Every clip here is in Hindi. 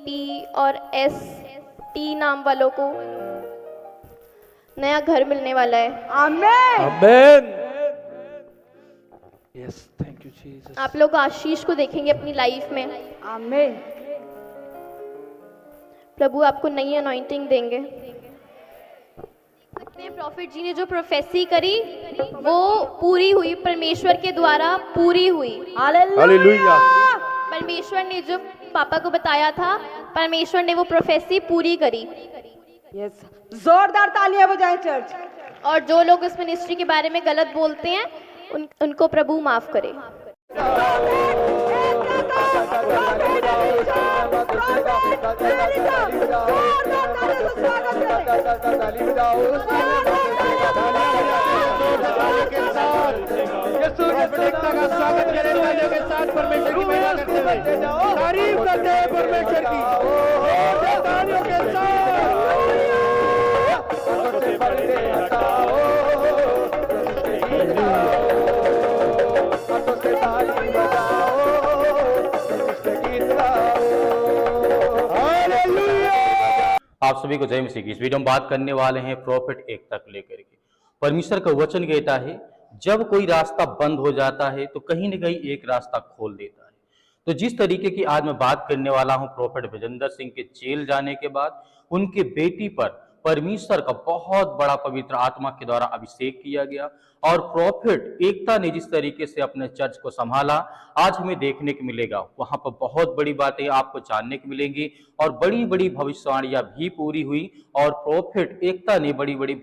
पी और एस टी नाम वालों को नया घर मिलने वाला है। Amen. Amen. Yes, thank you Jesus. आप लोग आशीष को देखेंगे अपनी लाइफ में। आमेन। प्रभु आपको नई अनॉइंटिंग देंगे। सकते हैं प्रॉफिट जी ने जो प्रोफेसी करी वो पूरी हुई, परमेश्वर के द्वारा पूरी हुई। हालेलुया। परमेश्वर ने जो पापा को बताया था, परमेश्वर ने वो प्रोफेसी पूरी करी। यस, जोरदार तालियां बजाएं चर्च। और जो लोग इस मिनिस्ट्री के बारे में गलत बोलते हैं उनको प्रभु माफ करे। स्वागत करने वालों के साथ परमेश्वर की महिमा करते हुए तारीफ करते हैं परमेश्वर की तालियों के आप सभी को जय मसीह की। इस वीडियो में बात करने वाले हैं प्रॉफिट एकता को लेकर के। परमेश्वर का वचन कहता है जब कोई रास्ता बंद हो जाता है तो कहीं न कहीं एक रास्ता खोल देता है। तो जिस तरीके की आज मैं बात करने वाला हूं, प्रॉफिट विजेंद्र सिंह के जेल जाने के बाद उनके बेटी पर परमेश्वर का बहुत बड़ा पवित्र आत्मा के द्वारा अभिषेक किया गया और प्रॉफिट एकता ने जिस तरीके से अपने चर्च को संभाला आज हमें देखने को मिलेगा। वहां पर बहुत बड़ी बातें आपको जानने को मिलेंगी और बड़ी बड़ी भविष्यवाणियां भी पूरी हुई और प्रॉफिट एकता ने बड़ी बड़ी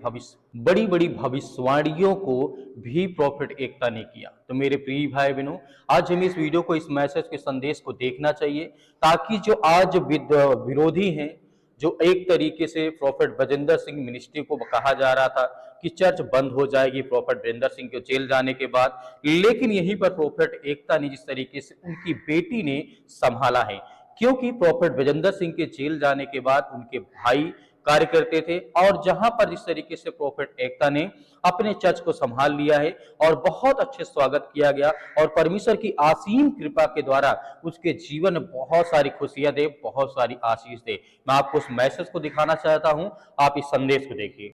भविष्यवाणियों को भी प्रॉफिट एकता ने किया। तो मेरे प्रिय भाई बहनों, आज हमें इस वीडियो को, इस मैसेज के संदेश को देखना चाहिए ताकि जो आज विरोधी हैं, जो एक तरीके से प्रॉफिट विजेंद्र सिंह मिनिस्ट्री को कहा जा रहा था कि चर्च बंद हो जाएगी प्रॉफिट विजेंद्र सिंह के जेल जाने के बाद, लेकिन यहीं पर प्रॉफिट एकता ने जिस तरीके से उनकी बेटी ने संभाला है, क्योंकि प्रॉफिट विजेंद्र सिंह के जेल जाने के बाद उनके भाई कार्य करते थे और जहां पर जिस तरीके से प्रॉफिट एकता ने अपने चर्च को संभाल लिया है और बहुत अच्छे स्वागत किया गया और परमेश्वर की असीम कृपा के द्वारा उसके जीवन में बहुत सारी खुशियां दे, बहुत सारी आशीष दे। मैं आपको उस मैसेज को दिखाना चाहता हूं, आप इस संदेश को देखिए।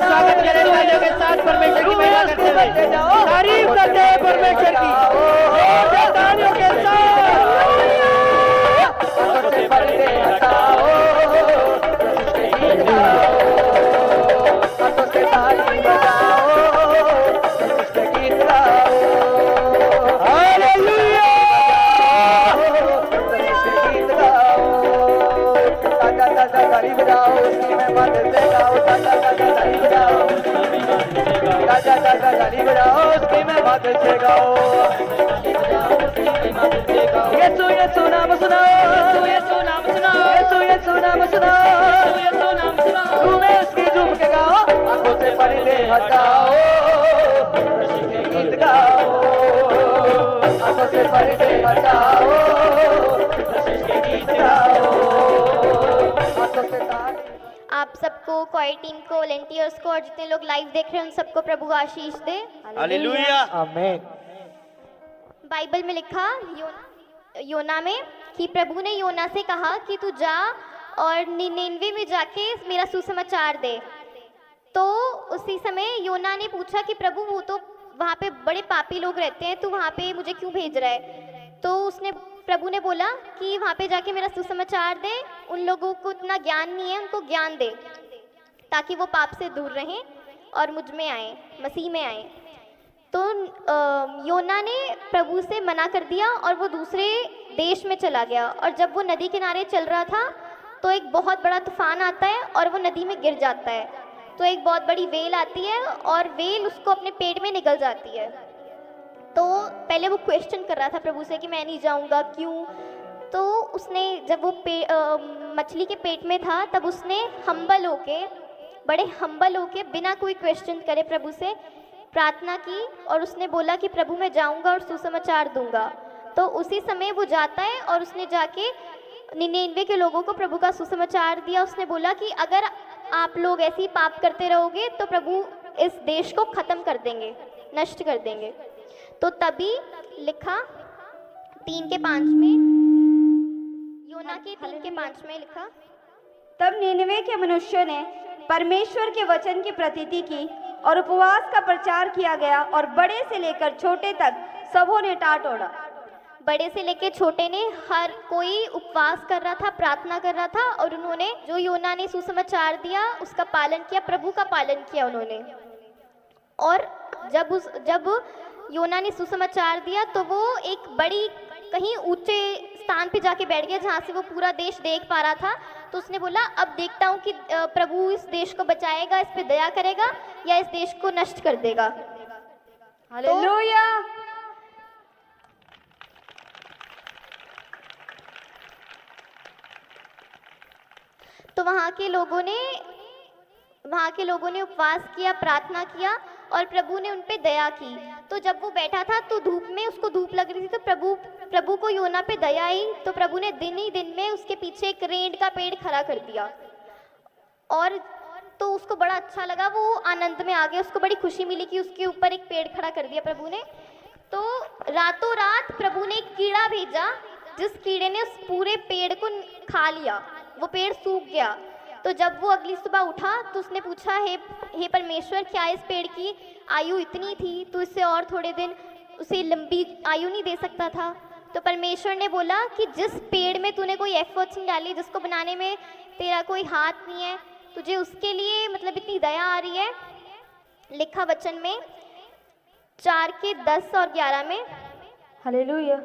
स्वागत करने वालों के साथ परमेश्वर की महिमा करते हुए तारीफ करते हैं परमेश्वर की तालियों के आप सबको, क्वायर टीम को, वॉलंटियर्स को और जितने लोग लाइव देख रहे हैं उन सबको प्रभु आशीष दे। हालेलुया। आमेन। बाइबल में लिखा योना में कि प्रभु ने योना से कहा कि तू जा और निनेनवे में जाके मेरा सुसमाचार दे। तो उसी समय योना ने पूछा कि प्रभु वो तो वहाँ पे बड़े पापी लोग रहते हैं, तू वहाँ पे मुझे क्यों भेज रहा है? तो प्रभु ने बोला कि वहाँ पे जाके मेरा सुसमाचार दे, उन लोगों को इतना ज्ञान नहीं है, उनको ज्ञान दे ताकि वो पाप से दूर रहें और मुझ में आए, मसीह में आए। तो योना ने प्रभु से मना कर दिया और वो दूसरे देश में चला गया। और जब वो नदी किनारे चल रहा था तो एक बहुत बड़ा तूफान आता है और वो नदी में गिर जाता है। तो एक बहुत बड़ी वेल आती है और वेल उसको अपने पेट में निगल जाती है। तो पहले वो क्वेश्चन कर रहा था प्रभु से कि मैं नहीं जाऊंगा, क्यों? तो उसने जब वो मछली के पेट में था तब उसने बड़े हम्बल होके बिना कोई क्वेश्चन करे प्रभु से प्रार्थना की और उसने बोला कि प्रभु मैं जाऊंगा और सुसमाचार दूंगा। तो उसी समय वो जाता है और उसने जाके निन्यानवे के लोगों को प्रभु का सुसमाचार दिया। उसने बोला कि अगर आप लोग ऐसे ही पाप करते रहोगे तो प्रभु इस देश को ख़त्म कर देंगे, नष्ट कर देंगे। तो तभी लिखा 3:5 में, योना के 3:5 में लिखा, तब निनवे के मनुष्यों ने परमेश्वर के वचन की प्रतीति की और उपवास का प्रचार किया गया और बड़े से लेकर छोटे तक सबों ने टाट ओढ़ा। बड़े से लेके छोटे ने, हर कोई उपवास कर रहा था, प्रार्थना कर रहा था, और उन्होंने जो योना ने सुसमाचार दिया उसका पालन किया, प्रभु का पालन किया उन्होंने। और जब योना ने सुसमाचार दिया तो वो एक बड़ी कहीं ऊंचे स्थान पे जाके बैठ गया जहाँ से वो पूरा देश देख पा रहा था। तो उसने बोला अब देखता हूँ कि प्रभु इस देश को बचाएगा, इस पे दया करेगा या इस देश को नष्ट कर देगा। हालेलुया। तो वहाँ के लोगों ने उपवास किया, प्रार्थना किया और प्रभु ने उन पे दया की। तो जब वो बैठा था तो धूप में उसको धूप लग रही थी, तो प्रभु को योना पे दया आई। तो प्रभु ने दिन ही दिन में उसके पीछे एक रेंट का पेड़ खड़ा कर दिया, और तो उसको बड़ा अच्छा लगा, वो आनंद में आ गया, उसको बड़ी खुशी मिली कि उसके ऊपर एक पेड़ खड़ा कर दिया प्रभु ने। तो रातों रात प्रभु ने एक कीड़ा भेजा, जिस कीड़े ने उस पूरे पेड़ को खा लिया, वो पेड़ सूख गया। तो जब वो अगली सुबह उठा तो उसने पूछा, हे परमेश्वर, क्या इस पेड़ की आयु इतनी थी, तो इससे और थोड़े दिन उसे लंबी आयु नहीं दे सकता था? तो परमेश्वर ने बोला कि जिस पेड़ में तूने कोई एफर्ट्स नहीं डाली, जिसको बनाने में तेरा कोई हाथ नहीं है, तुझे उसके लिए मतलब इतनी दया आ रही है। लिखा वचन में 4:10 और 11 में, हालेलुया।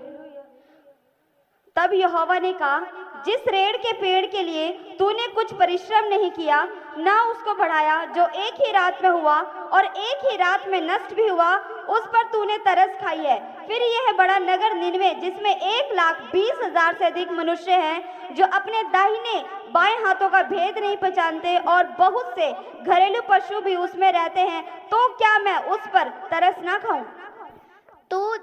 तब यहोवा ने कहा, जिस रेड़ के पेड़ के लिए तूने कुछ परिश्रम नहीं किया, ना उसको बढ़ाया, जो एक ही रात में हुआ और एक ही रात में नष्ट भी हुआ, उस पर तूने तरस खाई है। फिर यह बड़ा नगर निनवे, जिसमें 1,20,000 से अधिक मनुष्य हैं, जो अपने दाहिने बाएं हाथों का भेद नहीं पहचानते, और बहुत से घरेलू पशु भी उसमें रहते हैं, तो क्या मैं उस पर तरस ना खाऊं? तो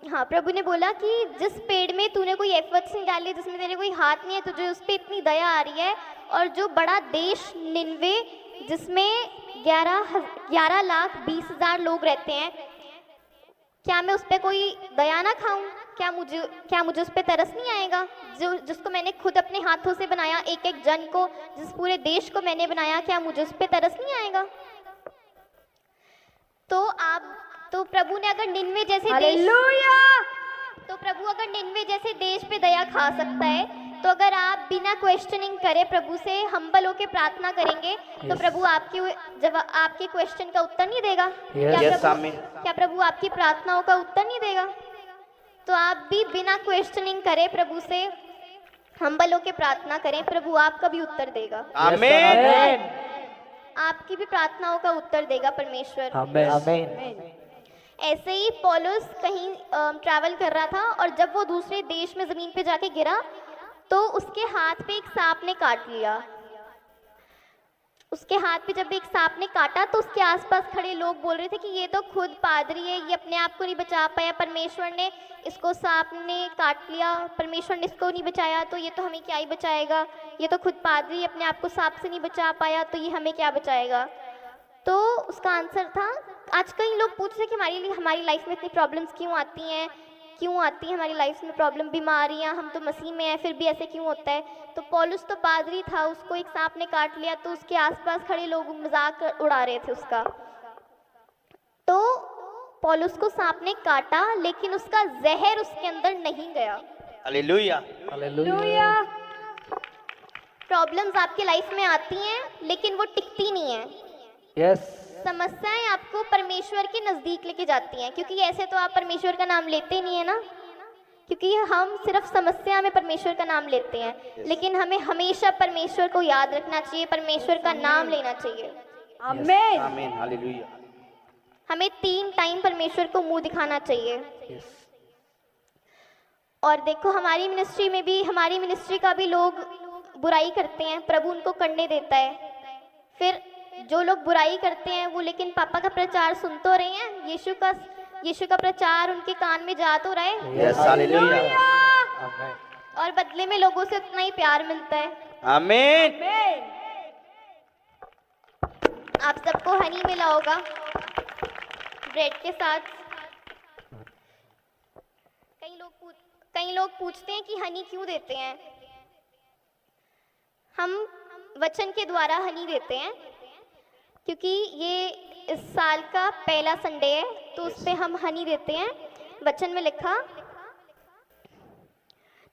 हाँ, प्रभु ने बोला कि जिस पेड़ में तूने कोई एफर्ट्स नहीं डाले, जिसमें तेरे कोई हाथ नहीं है, तुझे उस पर इतनी दया आ रही है, और जो बड़ा देश निनवे, जिसमें 11,20,000 लोग रहते हैं, क्या मैं उस पर कोई दया ना खाऊं? क्या मुझे उस पर तरस नहीं आएगा? जिसको मैंने खुद अपने हाथों से बनाया, एक एक जन को, जिस पूरे देश को मैंने बनाया, क्या मुझे उस पर तरस नहीं आएगा? तो प्रभु ने अगर निनवे जैसे देश पे दया खा सकता है, तो अगर आप बिना क्वेश्चनिंग करे प्रभु से हम्बल होके प्रार्थना करेंगे, तो प्रभु आपके क्वेश्चन का उत्तर नहीं देगा? क्या प्रभु आपकी प्रार्थनाओं का उत्तर नहीं देगा? तो आप भी बिना क्वेश्चनिंग करे प्रभु से हम्बल होके प्रार्थना करें, प्रभु आपका भी उत्तर देगा। आमीन। आपकी भी प्रार्थनाओं का उत्तर देगा परमेश्वर। आमीन। ऐसे ही पौलुस कहीं ट्रैवल कर रहा था, और जब वो दूसरे देश में ज़मीन पे जाके गिरा तो उसके हाथ पे एक सांप ने काट लिया। उसके हाथ पे जब एक सांप ने काटा तो उसके आसपास खड़े लोग बोल रहे थे कि ये तो खुद पादरी है, ये अपने आप को नहीं बचा पाया, परमेश्वर ने इसको, सांप ने काट लिया, परमेश्वर ने इसको नहीं बचाया, तो ये तो हमें क्या ही बचाएगा, ये तो खुद पादरी अपने आप को सांप से नहीं बचा पाया, तो ये हमें क्या बचाएगा? तो उसका आंसर था, आज कई लोग पूछ रहे कि हमारी लाइफ में इतनी प्रॉब्लम्स क्यों आती हैं हमारी लाइफ में प्रॉब्लम, बीमारियां, हम तो मसीह में हैं, फिर भी ऐसे क्यों होता है? तो पौलुस तो पादरी था, उसको एक सांप ने काट लिया, तो उसके आसपास खड़े लोग मजाक उड़ा रहे थे उसका। तो पौलुस को सांप ने काटा, लेकिन उसका जहर उसके अंदर नहीं गया। हालेलुया। हालेलुया। प्रॉब्लम्स आपके लाइफ में आती हैं, लेकिन वो टिकती नहीं है। यस। समस्याएं आपको परमेश्वर के नज़दीक लेके जाती हैं, क्योंकि ऐसे तो आप परमेश्वर का नाम लेते नहीं है ना, क्योंकि हम सिर्फ समस्या में परमेश्वर का नाम लेते हैं, लेकिन हमें हमेशा परमेश्वर को याद रखना चाहिए, परमेश्वर का नाम लेना चाहिए। आमीन। आमीन। हालेलुया। हमें 3 टाइम परमेश्वर को मुंह दिखाना चाहिए। और देखो, हमारी मिनिस्ट्री का भी लोग बुराई करते हैं, प्रभु उनको करने देता है। फिर जो लोग बुराई करते हैं वो लेकिन पापा का प्रचार सुन तो रहे हैं, यीशु का प्रचार उनके कान में जा तो रहा है। यस। हालेलुया। और बदले में लोगों से उतना ही प्यार मिलता है। आमीन। आप सबको हनी मिला होगा ब्रेड के साथ। कई लोग पूछते हैं कि हनी क्यों देते हैं। हम वचन के द्वारा हनी देते हैं क्योंकि ये इस साल का पहला संडे है, तो उस पे हम हनी देते हैं। वचन में लिखा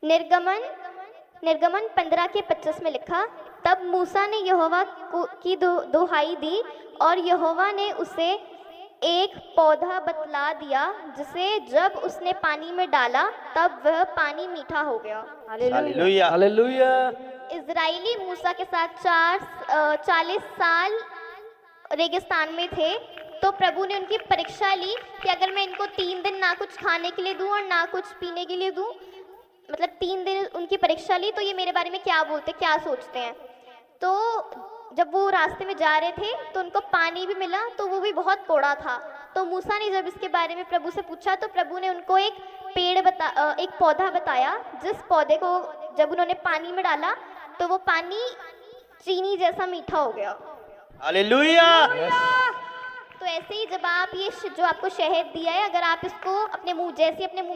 निर्गमन 15:25 में लिखा, तब मूसा ने यहोवा की दुहाई दी और यहोवा ने उसे एक पौधा बतला दिया जिसे जब उसने पानी में डाला तब वह पानी मीठा हो गया। Hallelujah hallelujah. इजराइली मूसा के साथ 40 साल रेगिस्तान में थे, तो प्रभु ने उनकी परीक्षा ली कि अगर मैं इनको 3 दिन ना कुछ खाने के लिए दूं और ना कुछ पीने के लिए दूं, मतलब 3 दिन उनकी परीक्षा ली, तो ये मेरे बारे में क्या बोलते, क्या सोचते हैं। तो जब वो रास्ते में जा रहे थे तो उनको पानी भी मिला, तो वो भी बहुत कौड़ा था। तो मूसा ने जब इसके बारे में प्रभु से पूछा तो प्रभु ने उनको एक पौधा बताया, जिस पौधे को जब उन्होंने पानी में डाला तो वो पानी चीनी जैसा मीठा हो गया। हालेलुया। तो ऐसे ही जब आप ये जो आपको शहद दिया है, अगर आप इसको अपने मुंह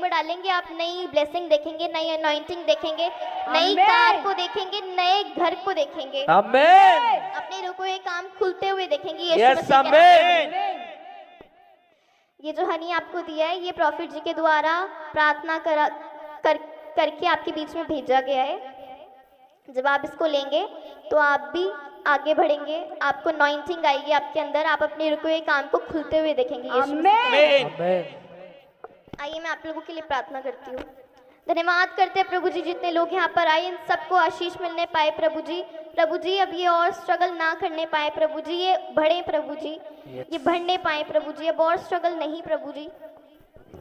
में डालेंगे, आप नई ब्लेसिंग देखेंगे, नई अनॉइंटिंग देखेंगे, नई कार को देखेंगे, नए घर को देखेंगे, आमीन। अपने रुके हुए काम खुलते हुए देखेंगे। यीशु यस मसीह के नाम आमीन। में। ये जो हनी आपको दिया है, ये प्रॉफिट जी के द्वारा प्रार्थना करके आपके बीच में भेजा गया है। जब आप इसको लेंगे तो आप भी आगे बढ़ेंगे, आपको अनॉइंटिंग आएगी आपके अंदर, आप अपने रुके हुए काम को खुलते हुए देखेंगे। आइए मैं आप लोगों के लिए प्रार्थना करती हूँ। धन्यवाद करते हैं प्रभु जी, जितने लोग यहाँ पर आए इन सबको आशीष मिलने पाए प्रभु जी। प्रभु जी अब ये और स्ट्रगल ना करने पाए प्रभु जी, ये बढ़े प्रभु जी, ये बढ़ने पाए प्रभु जी, अब और स्ट्रगल नहीं प्रभु जी।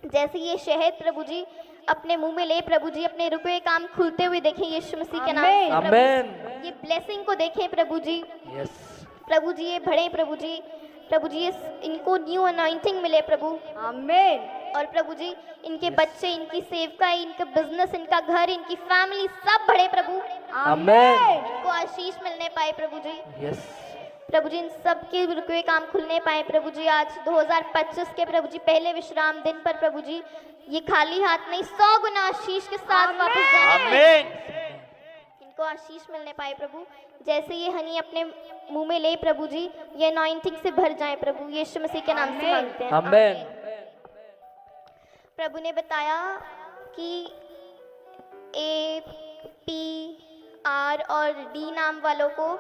जैसे ये शहद प्रभु जी अपने मुंह में ले प्रभु जी, अपने रुके हुए काम खुलते हुए देखें यीशु मसीह के नाम से। आमीन। ये ब्लेसिंग को देखें प्रभु जी। यस प्रभु जी ये बढ़े प्रभु जी, प्रभु जी इनको न्यू अनॉइंटिंग मिले प्रभु। आमीन। और प्रभु जी इनके बच्चे, इनकी सेवकाई, इनका बिजनेस, इनका घर, इनकी फैमिली सब बढ़े प्रभु। आमीन। इनको आशीष मिलने पाए प्रभु जी। यस प्रभु जी इन सब के रुके हुए काम खुलने पाए प्रभु जी। आज 2025 के प्रभु जी पहले विश्राम दिन पर प्रभु जी ये खाली हाथ नहीं, 100 गुना आशीष के साथ वापस जाने पाए। इनको आशीष मिलने पाए प्रभु। जैसे ये हनी अपने मुंह में ले प्रभु जी, ये अनॉइंटिंग से भर जाए प्रभु, यीशु मसीह के नाम से मांगते हैं। आमीन। प्रभु ने बताया कि A, P, R और D नाम वालों को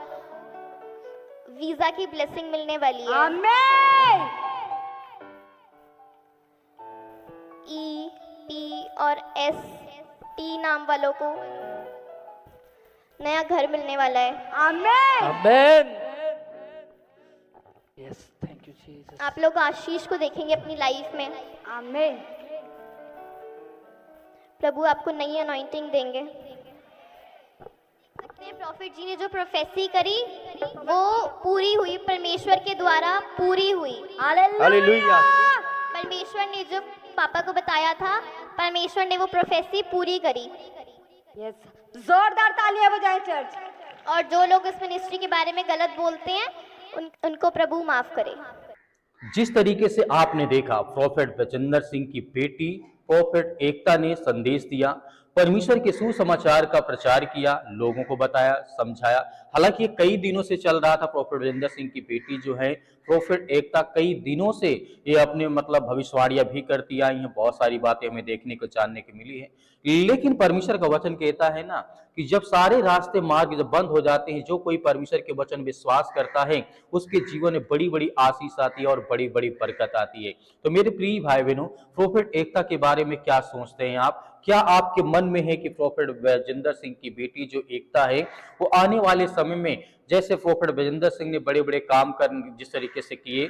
वीजा की ब्लेसिंग मिलने वाली है। आमीन। E, P और S, T नाम वालों को नया घर मिलने वाला है। आमीन। आमीन। Yes thank you Jesus. आप लोग आशीष को देखेंगे अपनी लाइफ में। आमीन। प्रभु आपको नई अनॉइंटिंग देंगे। अपने प्रॉफिट जी ने जो प्रोफेसी करी वो पूरी हुई, परमेश्वर के द्वारा पूरी हुई। हालेलुया। परमेश्वर ने जो पापा को बताया था, परमेश्वर ने वो प्रोफेसी पूरी करी। यस, जोरदार तालियां बजाएं चर्च। और जो लोग इस मिनिस्ट्री के बारे में गलत बोलते हैं उनको प्रभु माफ करे। जिस तरीके से आपने देखा प्रोफेट बजिंदर सिंह की बेटी प्रोफेट एकता ने संदेश दिया, परमेश्वर के सुसमाचार का प्रचार किया, लोगों को बताया, समझाया। हालांकि ये कई दिनों से चल रहा था। प्रोफेट बजिंदर सिंह की बेटी जो है प्रोफेट एकता कई दिनों से ये अपने भविष्यवाणियां भी करती आई हैं, बहुत सारी बातें हमें देखने को जानने को मिली है। लेकिन परमेश्वर का वचन कहता है ना कि जब सारे रास्ते मार्ग जब बंद हो जाते हैं, जो कोई परमेश्वर के वचन विश्वास करता है उसके जीवन में बड़ी बड़ी आशीष आती है और बड़ी बड़ी बरकत आती है। तो मेरे प्रिय भाई बहनों, प्रोफेट एकता के बारे में क्या सोचते हैं आप? क्या आपके मन में है कि प्रोफेट बजिंदर सिंह की बेटी जो एकता है वो आने वाले समय में जैसे प्रोफेट बजिंदर सिंह ने बड़े बड़े काम कर जिस तरीके से किए,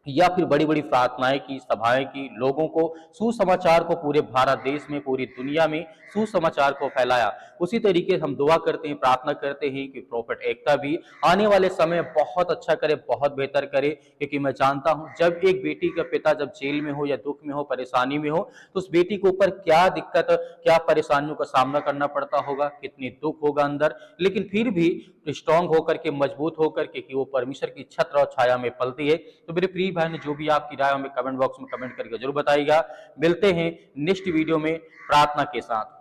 या फिर बड़ी बड़ी प्रार्थनाएं की, सभाएं की, लोगों को सुसमाचार को पूरे भारत देश में, पूरी दुनिया में सुसमाचार को फैलाया। उसी तरीके से हम दुआ करते हैं, प्रार्थना करते हैं कि प्रॉफिट एकता भी आने वाले समय बहुत अच्छा करे, बहुत बेहतर करे, क्योंकि मैं जानता हूं जब एक बेटी का पिता जब जेल में हो या दुख में हो, परेशानी में हो, तो उस बेटी के ऊपर क्या दिक्कत, क्या परेशानियों का सामना करना पड़ता होगा, कितनी दुख होगा अंदर, लेकिन फिर भी स्ट्रांग होकर के, मजबूत होकर के, कि वो परमेश्वर की छत्र और छाया में पलती है। तो मेरे प्रिय भाई ने जो भी आपकी राय हमें कमेंट बॉक्स में कमेंट करके जरूर बताइएगा। मिलते हैं नेक्स्ट वीडियो में प्रार्थना के साथ।